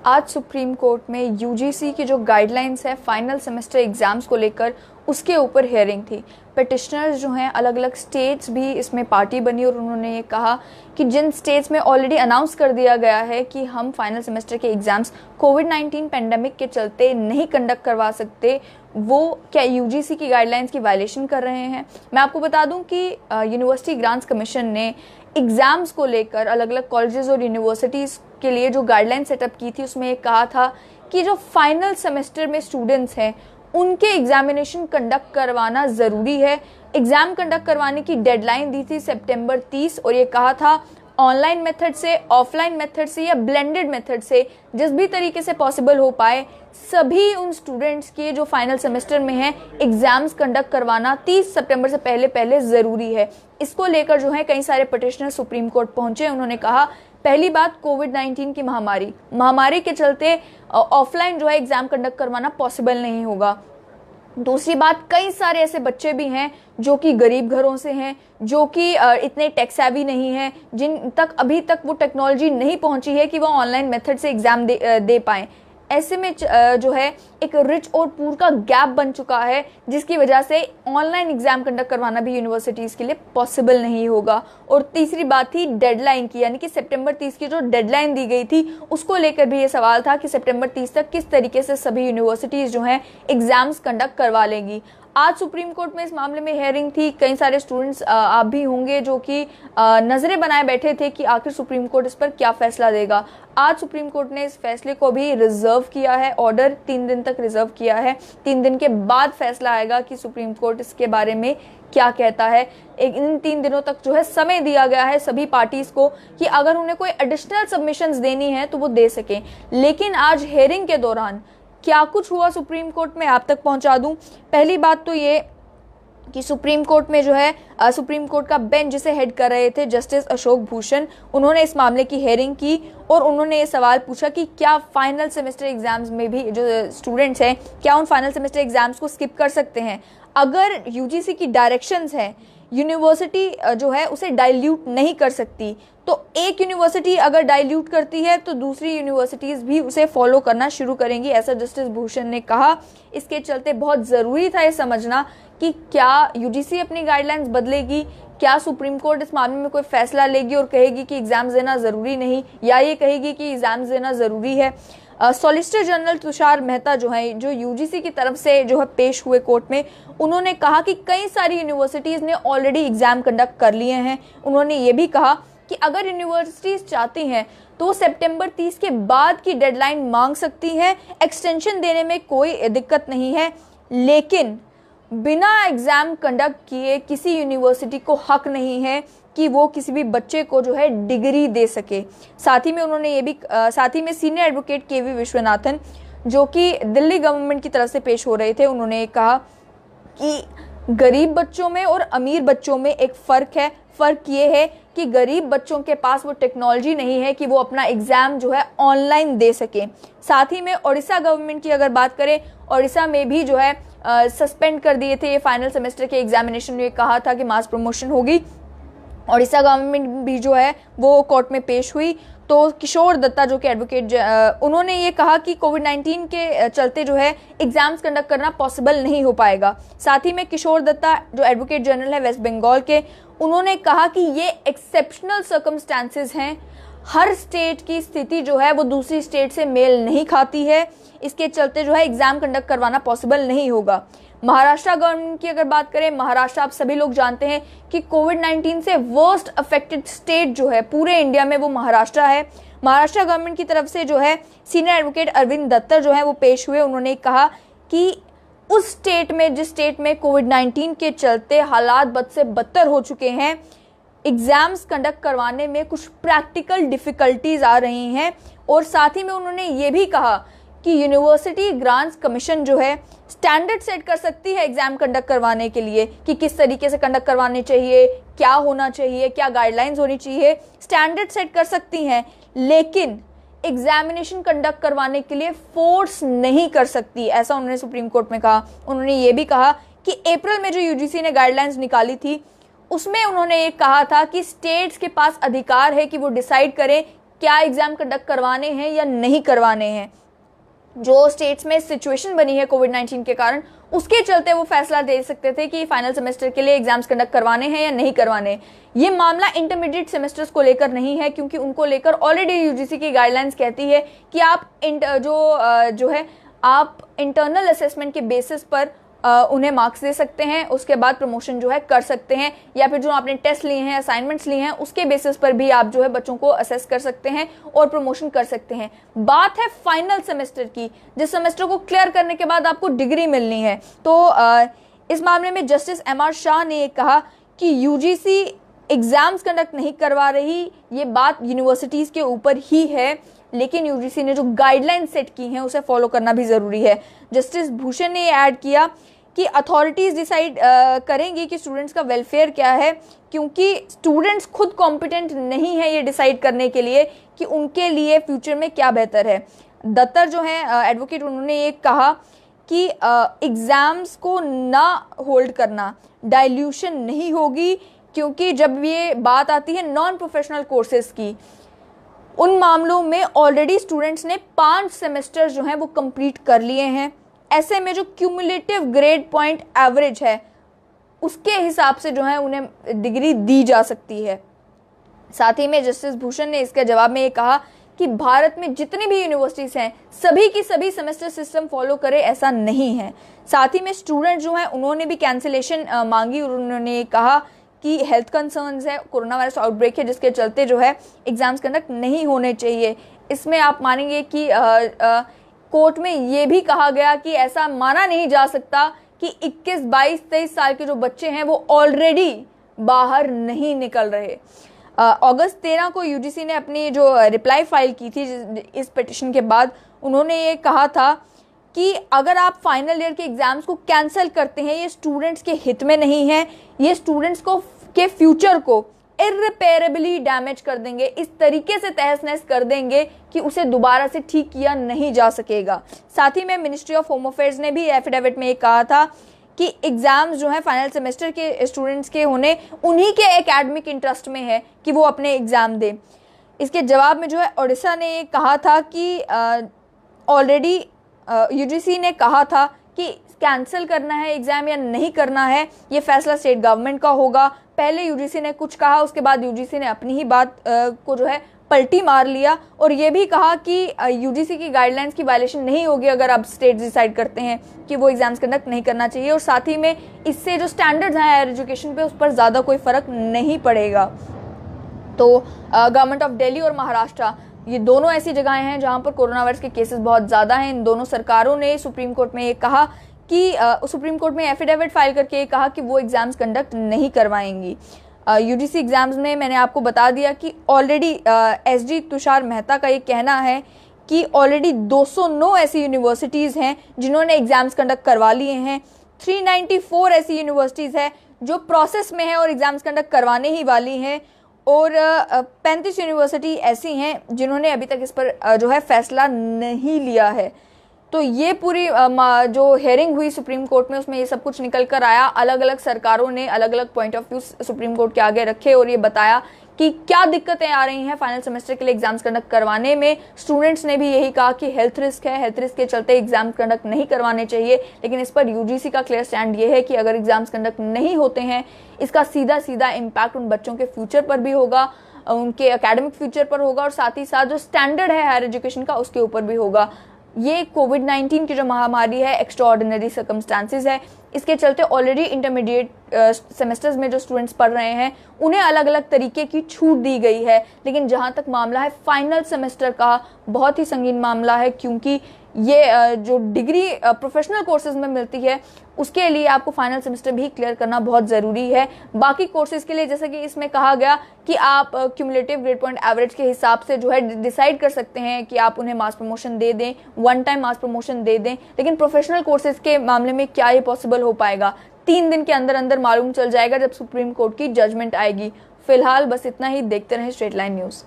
आज supreme court में UGC की जो गाइडलाइंस है फाइनल सेमेस्टर एग्जाम्स को लेकर उसके ऊपर हियरिंग थी। पिटिशनर्स जो हैं अलग अलग स्टेट्स भी इसमें पार्टी बनी और उन्होंने ये कहा कि जिन स्टेट्स में ऑलरेडी अनाउंस कर दिया गया है कि हम फाइनल सेमेस्टर के एग्जाम्स कोविड-19 पेंडेमिक के चलते नहीं कंडक्ट करवा सकते, वो क्या यूजीसी की गाइडलाइंस की वायलेशन कर रहे हैं। मैं आपको बता दूं कि यूनिवर्सिटी ग्रांट्स कमीशन ने एग्ज़ाम्स को लेकर अलग अलग कॉलेजेस और यूनिवर्सिटीज़ के लिए जो गाइडलाइन सेटअप की थी उसमें कहा था कि जो फाइनल सेमेस्टर में स्टूडेंट्स हैं उनके एग्जामिनेशन कंडक्ट करवाना ज़रूरी है। एग्ज़ाम कंडक्ट करवाने की डेडलाइन दी थी सितंबर 30 और ये कहा था ऑनलाइन मेथड से, ऑफलाइन मेथड से या ब्लेंडेड मेथड से जिस भी तरीके से पॉसिबल हो पाए सभी उन स्टूडेंट्स के जो फाइनल सेमेस्टर में हैं एग्जाम्स कंडक्ट करवाना 30 सितंबर से पहले ज़रूरी है। इसको लेकर जो है कई सारे पिटिशनर सुप्रीम कोर्ट पहुंचे। उन्होंने कहा पहली बात कोविड-19 की महामारी के चलते ऑफलाइन जो है एग्जाम कंडक्ट करवाना पॉसिबल नहीं होगा। दूसरी बात, कई सारे ऐसे बच्चे भी हैं जो कि गरीब घरों से हैं, जो कि इतने टेक सेवी नहीं हैं, जिन तक अभी तक वो टेक्नोलॉजी नहीं पहुंची है कि वो ऑनलाइन मेथड से एग्जाम दे पाएं। ऐसे में जो है एक रिच और पुअर का गैप बन चुका है जिसकी वजह से ऑनलाइन एग्जाम कंडक्ट करवाना भी यूनिवर्सिटीज़ के लिए पॉसिबल नहीं होगा। और तीसरी बात थी डेडलाइन की, यानी कि सितंबर 30 की जो डेडलाइन दी गई थी उसको लेकर भी ये सवाल था कि सितंबर 30 तक किस तरीके से सभी यूनिवर्सिटीज़ जो हैं एग्जाम्स कंडक्ट करवा लेंगी। आज सुप्रीम कोर्ट में इस मामले में हियरिंग थी। कई सारे स्टूडेंट्स आप भी होंगे जो कि नज़रें बनाए बैठे थे कि आखिर सुप्रीम कोर्ट इस पर क्या फैसला देगा। आज सुप्रीम कोर्ट ने इस फैसले को भी रिजर्व किया है, ऑर्डर 3 दिन तक रिजर्व किया है। 3 दिन के बाद फैसला आएगा कि सुप्रीम कोर्ट इसके बारे में क्या कहता है। इन 3 दिनों तक जो है समय दिया गया है सभी पार्टीज को कि अगर उन्हें कोई एडिशनल सबमिशंस देनी है तो वो दे सकें। लेकिन आज हियरिंग के दौरान क्या कुछ हुआ सुप्रीम कोर्ट में आप तक पहुंचा दूं। पहली बात तो ये कि सुप्रीम कोर्ट में जो है सुप्रीम कोर्ट का बेंच जिसे हेड कर रहे थे जस्टिस अशोक भूषण, उन्होंने इस मामले की हियरिंग की और उन्होंने ये सवाल पूछा कि क्या फाइनल सेमेस्टर एग्जाम्स में भी जो स्टूडेंट्स हैं क्या उन फाइनल सेमेस्टर एग्जाम्स को स्किप कर सकते हैं। अगर यूजीसी की डायरेक्शंस हैं यूनिवर्सिटी जो है उसे डाइल्यूट नहीं कर सकती, तो एक यूनिवर्सिटी अगर डाइल्यूट करती है तो दूसरी यूनिवर्सिटीज़ भी उसे फॉलो करना शुरू करेंगी, ऐसा जस्टिस भूषण ने कहा। इसके चलते बहुत ज़रूरी था ये समझना कि क्या यूजीसी अपनी गाइडलाइंस बदलेगी, क्या सुप्रीम कोर्ट इस मामले में कोई फैसला लेगी और कहेगी कि एग्ज़ाम्स देना ज़रूरी नहीं, या ये कहेगी कि एग्ज़ाम्स देना ज़रूरी है। सॉलिसिटर जनरल तुषार मेहता जो है जो यूजीसी की तरफ से जो है पेश हुए कोर्ट में, उन्होंने कहा कि कई सारी यूनिवर्सिटीज़ ने ऑलरेडी एग्ज़ाम कंडक्ट कर लिए हैं। उन्होंने ये भी कहा कि अगर यूनिवर्सिटीज़ चाहती हैं तो वो सितंबर 30 के बाद की डेडलाइन मांग सकती हैं, एक्सटेंशन देने में कोई दिक्कत नहीं है। लेकिन बिना एग्ज़ाम कंडक्ट किए किसी यूनिवर्सिटी को हक नहीं है कि वो किसी भी बच्चे को जो है डिग्री दे सके। साथ ही में उन्होंने ये भी साथ ही में सीनियर एडवोकेट केवी विश्वनाथन जो कि दिल्ली गवर्नमेंट की तरफ से पेश हो रहे थे, उन्होंने कहा कि गरीब बच्चों में और अमीर बच्चों में एक फ़र्क है। फ़र्क ये है कि गरीब बच्चों के पास वो टेक्नोलॉजी नहीं है कि वो अपना एग्ज़ाम जो है ऑनलाइन दे सकें। साथ ही में उड़ीसा गवर्नमेंट की अगर बात करें, उड़ीसा में भी जो है सस्पेंड कर दिए थे ये फाइनल सेमेस्टर के एग्जामिनेशन। ये कहा था कि मास प्रमोशन होगी। उड़ीसा गवर्नमेंट भी जो है वो कोर्ट में पेश हुई तो किशोर दत्ता जो कि एडवोकेट उन्होंने ये कहा कि कोविड-19 के चलते जो है एग्जाम्स कंडक्ट करना पॉसिबल नहीं हो पाएगा। साथ ही में किशोर दत्ता जो एडवोकेट जनरल है वेस्ट बंगाल के, उन्होंने कहा कि ये एक्सेप्शनल सर्कमस्टांसेस हैं, हर स्टेट की स्थिति जो है वो दूसरी स्टेट से मेल नहीं खाती है, इसके चलते जो है एग्जाम कंडक्ट करवाना पॉसिबल नहीं होगा। महाराष्ट्र गवर्नमेंट की अगर बात करें, महाराष्ट्र आप सभी लोग जानते हैं कि कोविड-19 से वर्स्ट अफेक्टेड स्टेट जो है पूरे इंडिया में वो महाराष्ट्र है। महाराष्ट्र गवर्नमेंट की तरफ से जो है सीनियर एडवोकेट अरविंद दत्तर जो है वो पेश हुए। उन्होंने कहा कि उस स्टेट में जिस स्टेट में कोविड-19 के चलते हालात बद से बदतर हो चुके हैं, एग्जाम्स कंडक्ट करवाने में कुछ प्रैक्टिकल डिफ़िकल्टीज आ रही हैं। और साथ ही में उन्होंने ये भी कहा कि यूनिवर्सिटी ग्रांट्स कमीशन जो है स्टैंडर्ड सेट कर सकती है एग्जाम कंडक्ट करवाने के लिए कि किस तरीके से कंडक्ट करवाने चाहिए, क्या होना चाहिए, क्या गाइडलाइंस होनी चाहिए, स्टैंडर्ड सेट कर सकती हैं, लेकिन एग्जामिनेशन कंडक्ट करवाने के लिए फोर्स नहीं कर सकती, ऐसा उन्होंने सुप्रीम कोर्ट में कहा। उन्होंने ये भी कहा कि अप्रैल में जो यूजीसी ने गाइडलाइंस निकाली थी उसमें उन्होंने ये कहा था कि स्टेट्स के पास अधिकार है कि वो डिसाइड करें क्या एग्जाम कंडक्ट करवाने हैं या नहीं करवाने हैं। जो स्टेट्स में सिचुएशन बनी है कोविड-19 के कारण, उसके चलते वो फैसला दे सकते थे कि फाइनल सेमेस्टर के लिए एग्जाम्स कंडक्ट करवाने हैं या नहीं करवाने। ये मामला इंटरमीडिएट सेमेस्टर्स को लेकर नहीं है, क्योंकि उनको लेकर ऑलरेडी यूजीसी की गाइडलाइंस कहती है कि आप आप इंटरनल असेसमेंट के बेसिस पर उन्हें मार्क्स दे सकते हैं, उसके बाद प्रमोशन जो है कर सकते हैं, या फिर जो आपने टेस्ट लिए हैं, असाइनमेंट्स लिए हैं, उसके बेसिस पर भी आप जो है बच्चों को असेस कर सकते हैं और प्रमोशन कर सकते हैं। बात है फाइनल सेमेस्टर की, जिस सेमेस्टर को क्लियर करने के बाद आपको डिग्री मिलनी है। तो इस मामले में जस्टिस एमआर शाह ने कहा कि यूजीसी एग्जाम्स कंडक्ट नहीं करवा रही, ये बात यूनिवर्सिटीज के ऊपर ही है, लेकिन यूजीसी ने जो गाइडलाइन सेट की हैं उसे फॉलो करना भी जरूरी है। जस्टिस भूषण ने ऐड किया कि अथॉरिटीज डिसाइड करेंगी कि स्टूडेंट्स का वेलफेयर क्या है, क्योंकि स्टूडेंट्स खुद कॉम्पिटेंट नहीं है ये डिसाइड करने के लिए कि उनके लिए फ्यूचर में क्या बेहतर है। दत्तर जो है एडवोकेट, उन्होंने ये कहा कि एग्जाम्स को ना होल्ड करना, डाइल्यूशन नहीं होगी, क्योंकि जब ये बात आती है नॉन प्रोफेशनल कोर्सेज की, उन मामलों में ऑलरेडी स्टूडेंट्स ने 5 सेमेस्टर जो हैं वो कंप्लीट कर लिए हैं। ऐसे में जो क्यूमुलेटिव ग्रेड पॉइंट एवरेज है उसके हिसाब से जो है उन्हें डिग्री दी जा सकती है। साथ ही में जस्टिस भूषण ने इसके जवाब में ये कहा कि भारत में जितनी भी यूनिवर्सिटीज हैं सभी की सभी सेमेस्टर सिस्टम फॉलो करे, ऐसा नहीं है। साथ ही में स्टूडेंट जो हैं उन्होंने भी कैंसिलेशन मांगी और उन्होंने कहा कि हेल्थ कंसर्न्स है, कोरोना वायरस आउटब्रेक है, जिसके चलते जो है एग्जाम्स कंडक्ट नहीं होने चाहिए। इसमें आप मानेंगे कि कोर्ट में ये भी कहा गया कि ऐसा माना नहीं जा सकता कि 21, 22, 23 साल के जो बच्चे हैं वो ऑलरेडी बाहर नहीं निकल रहे। अगस्त 13 को यूजीसी ने अपनी जो रिप्लाई फाइल की थी इस पिटिशन के बाद, उन्होंने ये कहा था कि अगर आप फाइनल ईयर के एग्जाम्स को कैंसिल करते हैं, ये स्टूडेंट्स के हित में नहीं है, ये स्टूडेंट्स को के फ्यूचर को इररिपेयरेबली डैमेज कर देंगे, इस तरीके से तहस नहस कर देंगे कि उसे दोबारा से ठीक किया नहीं जा सकेगा। साथ ही में मिनिस्ट्री ऑफ होम अफेयर्स ने भी एफिडेविट में कहा था कि एग्जाम्स जो है फाइनल सेमेस्टर के स्टूडेंट्स के होने उन्हीं के एकेडमिक इंटरेस्ट में है कि वो अपने एग्जाम दें। इसके जवाब में जो है ओडिशा ने कहा था कि ऑलरेडी यूजीसी ने कहा था कि कैंसिल करना है एग्जाम या नहीं करना है, ये फैसला स्टेट गवर्नमेंट का होगा। पहले यूजीसी ने कुछ कहा, उसके बाद यूजीसी ने अपनी ही बात को जो है पलटी मार लिया और ये भी कहा कि यूजीसी की गाइडलाइंस की वायलेशन नहीं होगी अगर अब स्टेट डिसाइड करते हैं कि वो एग्जाम्स कंडक्ट नहीं करना चाहिए, और साथ ही में इससे जो स्टैंडर्ड्स हैं हायर एजुकेशन पे उस पर ज़्यादा कोई फ़र्क नहीं पड़ेगा। तो गवर्नमेंट ऑफ दिल्ली और महाराष्ट्र, ये दोनों ऐसी जगहें हैं जहां पर कोरोना वायरस के केसेस बहुत ज़्यादा हैं। इन दोनों सरकारों ने सुप्रीम कोर्ट में ये कहा कि सुप्रीम कोर्ट में एफिडेविट फाइल करके ये कहा कि वो एग्जाम्स कंडक्ट नहीं करवाएंगी। यूजीसी एग्जाम्स में मैंने आपको बता दिया कि ऑलरेडी एसडी तुषार मेहता का ये कहना है कि ऑलरेडी 209 ऐसी यूनिवर्सिटीज़ हैं जिन्होंने एग्जाम्स कंडक्ट करवा लिए हैं। 394 ऐसी यूनिवर्सिटीज़ हैं जो प्रोसेस में है और एग्जाम्स कंडक्ट करवाने ही वाली हैं, और 35 यूनिवर्सिटी ऐसी हैं जिन्होंने अभी तक इस पर जो है फैसला नहीं लिया है। तो ये पूरी जो हेयरिंग हुई सुप्रीम कोर्ट में उसमें ये सब कुछ निकल कर आया। अलग अलग सरकारों ने अलग अलग point of view supreme court के आगे रखे और ये बताया कि क्या दिक्कतें आ रही हैं फाइनल सेमेस्टर के लिए एग्जाम्स कंडक्ट करवाने में। स्टूडेंट्स ने भी यही कहा कि हेल्थ रिस्क है, हेल्थ रिस्क के चलते एग्जाम कंडक्ट नहीं करवाने चाहिए, लेकिन इस पर यूजीसी का क्लियर स्टैंड ये है कि अगर एग्जाम्स कंडक्ट नहीं होते हैं इसका सीधा सीधा इम्पैक्ट उन बच्चों के फ्यूचर पर भी होगा, उनके एकेडमिक फ्यूचर पर होगा और साथ ही साथ जो स्टैंडर्ड है हायर एजुकेशन का उसके ऊपर भी होगा। ये कोविड-19 की जो महामारी है एक्स्ट्रा ऑर्डिनरी सर्कमस्टांसिस है, इसके चलते ऑलरेडी इंटरमीडिएट सेमेस्टर्स में जो स्टूडेंट्स पढ़ रहे हैं उन्हें अलग अलग तरीके की छूट दी गई है, लेकिन जहां तक मामला है फाइनल सेमेस्टर का बहुत ही संगीन मामला है, क्योंकि ये जो डिग्री प्रोफेशनल कोर्सेज में मिलती है उसके लिए आपको फाइनल सेमेस्टर भी क्लियर करना बहुत ज़रूरी है। बाकी कोर्सेज के लिए जैसे कि इसमें कहा गया कि आप क्यूमुलेटिव ग्रेड पॉइंट एवरेज के हिसाब से जो है डिसाइड कर सकते हैं कि आप उन्हें मास प्रमोशन दे दें, वन टाइम मास प्रमोशन दे दें, लेकिन प्रोफेशनल कोर्सेज के मामले में क्या ये पॉसिबल हो पाएगा 3 दिन के अंदर अंदर मालूम चल जाएगा जब सुप्रीम कोर्ट की जजमेंट आएगी। फिलहाल बस इतना ही, देखते रहें स्ट्रेट लाइन न्यूज़।